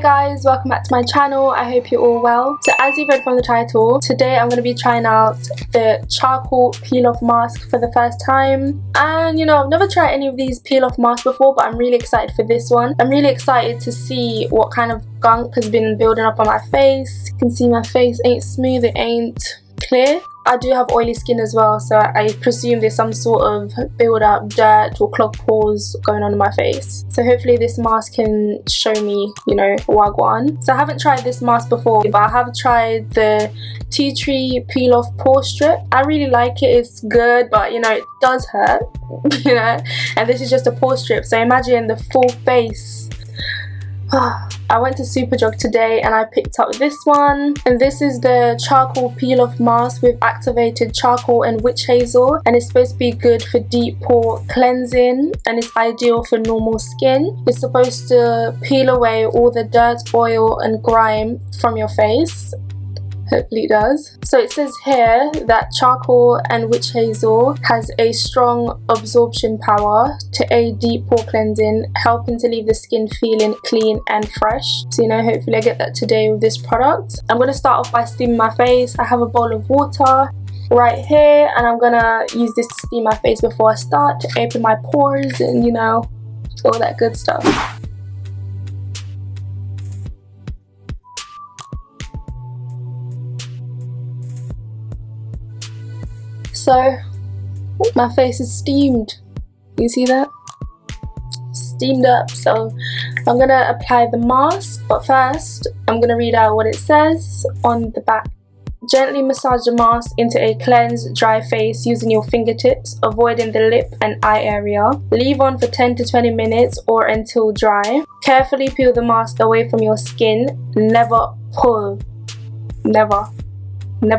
guys, welcome back to my channel. I hope you're all well. So as you read from the title, today I'm going to be trying out the charcoal peel off mask for the first time. And you know, I've never tried any of these peel off masks before, but I'm really excited for this one. I'm really excited to see what kind of gunk has been building up on my face. You can see my face ain't smooth, it ain't clear. I do have oily skin as well, so I presume there's some sort of build up dirt or clogged pores going on in my face. So hopefully this mask can show me, you know, wagwan. So I haven't tried this mask before, but I have tried the tea tree peel off pore strip. I really like it, it's good, but you know, it does hurt, you know, and this is just a pore strip. So imagine the full face. I went to Superdrug today and I picked up this one, and this is the charcoal peel off mask with activated charcoal and witch hazel, and it's supposed to be good for deep pore cleansing and it's ideal for normal skin. It's supposed to peel away all the dirt, oil and grime from your face. Hopefully it does. So it says here that charcoal and witch hazel has a strong absorption power to aid deep pore cleansing, helping to leave the skin feeling clean and fresh. So you know, hopefully I get that today with this product. I'm going to start off by steaming my face. I have a bowl of water right here and I'm going to use this to steam my face before I start, to open my pores and you know, all that good stuff. So my face is steamed. You see that? Steamed up. So I'm gonna apply the mask, but first I'm gonna read out what it says on the back. Gently massage the mask into a cleansed, dry face using your fingertips, avoiding the lip and eye area. Leave on for 10 to 20 minutes or until dry. Carefully peel the mask away from your skin. Never pull. Never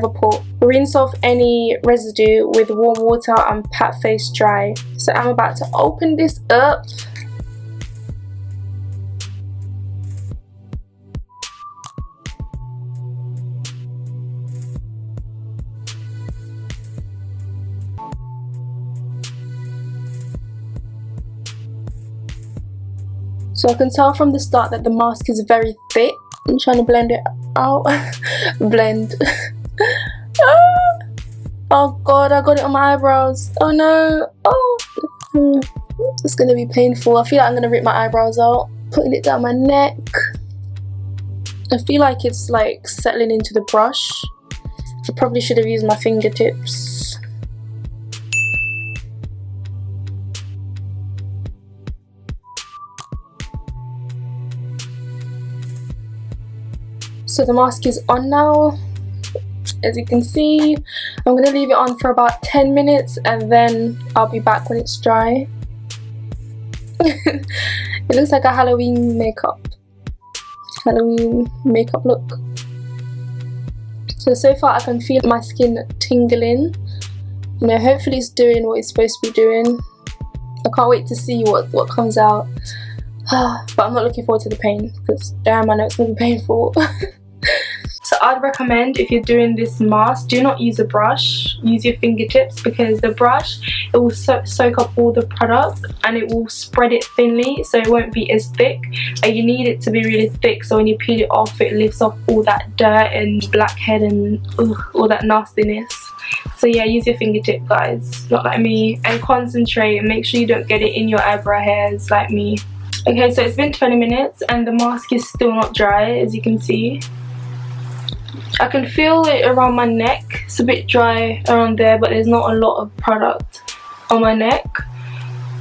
pull. Rinse off any residue with warm water and pat face dry. So I'm about to open this up. So I can tell from the start that the mask is very thick. I'm trying to blend it out. Blend. Oh god, I got it on my eyebrows. Oh no. Oh, it's gonna be painful. I feel like I'm gonna rip my eyebrows out. Putting it down my neck. I feel like it's like settling into the brush. I probably should have used my fingertips. So the mask is on now. As you can see, I'm going to leave it on for about 10 minutes and then I'll be back when it's dry. It looks like a Halloween makeup look. So far I can feel my skin tingling. You know, hopefully it's doing what it's supposed to be doing. I can't wait to see what comes out. But I'm not looking forward to the pain because damn, I know it's going to be painful. So I'd recommend, if you're doing this mask, do not use a brush, use your fingertips, because the brush, it will soak up all the product and it will spread it thinly, so it won't be as thick, and you need it to be really thick so when you peel it off it lifts off all that dirt and blackhead and all that nastiness. So yeah, use your fingertip guys, not like me, and concentrate and make sure you don't get it in your eyebrow hairs like me. Okay, so it's been 20 minutes and the mask is still not dry, as you can see. I can feel it around my neck. It's a bit dry around there, but there's not a lot of product on my neck.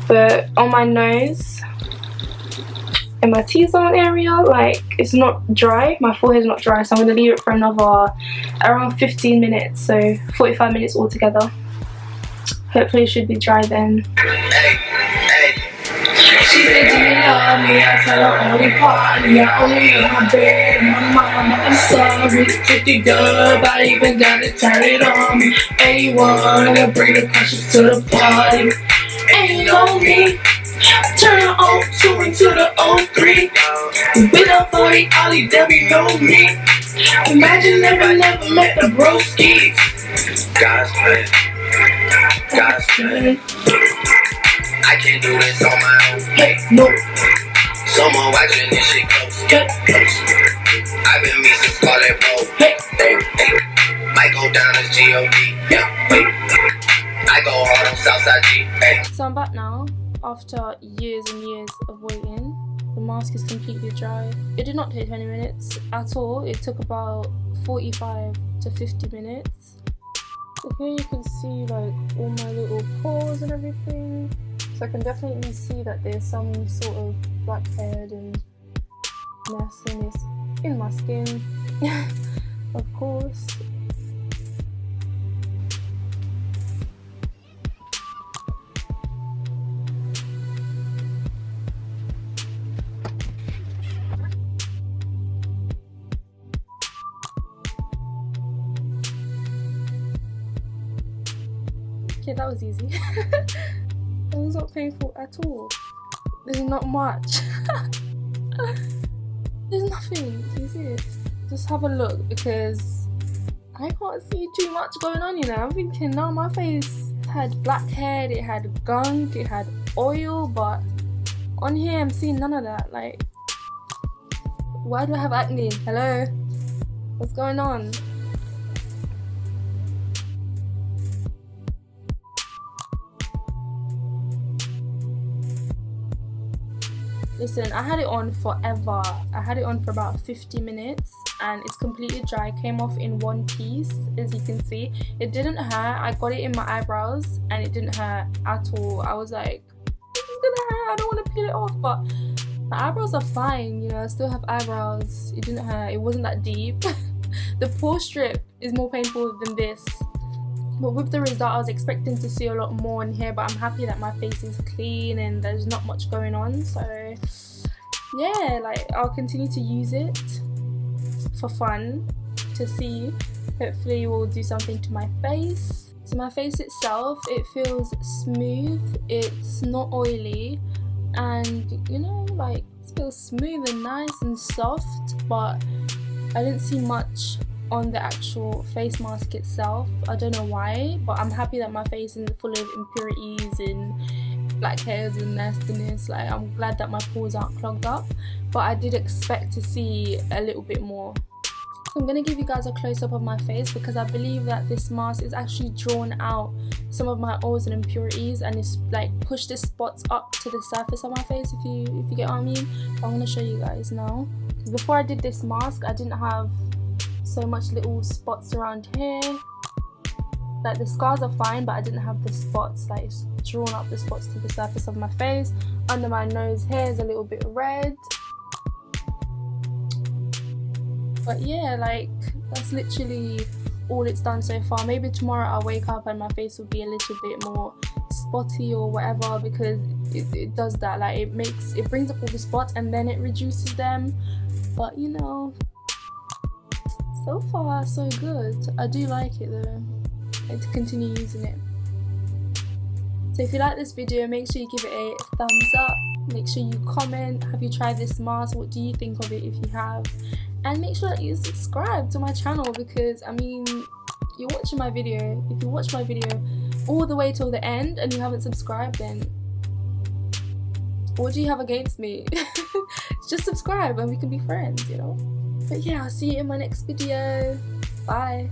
But on my nose and my T-zone area, like, it's not dry. My forehead's not dry, so I'm going to leave it for another around 15 minutes, so 45 minutes altogether. Hopefully it should be dry then. She said, do you love me? I tell her only party, I only in my bed. My mama, I'm sorry, pretty good, I even gotta turn it on. A1, and I bring the crushes to the party. Ain't on me, turn it on 2 into the 03. With a 40 Ollie, Debbie know me. Imagine never met the broskies. God's plan. I can't do this on my own. Hey, no. Someone watching this shit close. I've been me since Scarlet Road. Might go down as G.O.D. Yeah, wait. I go hard on Southside G. Hey. So I'm back now after years and years of waiting. The mask is completely dry. It did not take 20 minutes at all. It took about 45 to 50 minutes. So here you can see like all my little pores and everything. So I can definitely see that there's some sort of blackhead and nastiness in my skin. Of course. Okay, that was easy. That was not painful at all. There's not much. There's nothing. You see it? Just have a look because I can't see too much going on, you know. I'm thinking now my face had blackhead, it had gunk, it had oil, but on here I'm seeing none of that. Like, why do I have acne? Hello? What's going on? Listen, I had it on forever. I had it on for about 50 minutes and it's completely dry. It came off in one piece, as you can see. It didn't hurt. I got it in my eyebrows and it didn't hurt at all. I was like, this is gonna hurt. I don't want to peel it off, but my eyebrows are fine, you know. I still have eyebrows. It didn't hurt. It wasn't that deep. The pore strip is more painful than this. But with the result, I was expecting to see a lot more in here, but I'm happy that my face is clean and there's not much going on. So yeah, like I'll continue to use it for fun to see. Hopefully it will do something to my face. So my face itself, it feels smooth, it's not oily, and you know, like it feels smooth and nice and soft, but I didn't see much on the actual face mask itself. I don't know why, but I'm happy that my face isn't full of impurities and blackheads and nastiness. Like, I'm glad that my pores aren't clogged up, but I did expect to see a little bit more. So I'm going to give you guys a close-up of my face because I believe that this mask is actually drawn out some of my oils and impurities and it's like pushed the spots up to the surface of my face, if you get what I mean. I'm going to show you guys now. Because before I did this mask, I didn't have so much little spots around here. Like the scars are fine, but I didn't have the spots. Like it's drawn up the spots to the surface of my face. Under my nose here is a little bit red. But yeah, like that's literally all it's done so far. Maybe tomorrow I'll wake up and my face will be a little bit more spotty or whatever, because it does that. Like it brings up all the spots and then it reduces them. But you know, so far so good. I do like it though. I need to continue using it. So if you like this video, make sure you give it a thumbs up. Make sure you comment, have you tried this mask? What do you think of it if you have? And make sure that you subscribe to my channel, because I mean, you're watching my video. If you watch my video all the way till the end and you haven't subscribed, then what do you have against me? Just subscribe and we can be friends, you know. But yeah, I'll see you in my next video. Bye.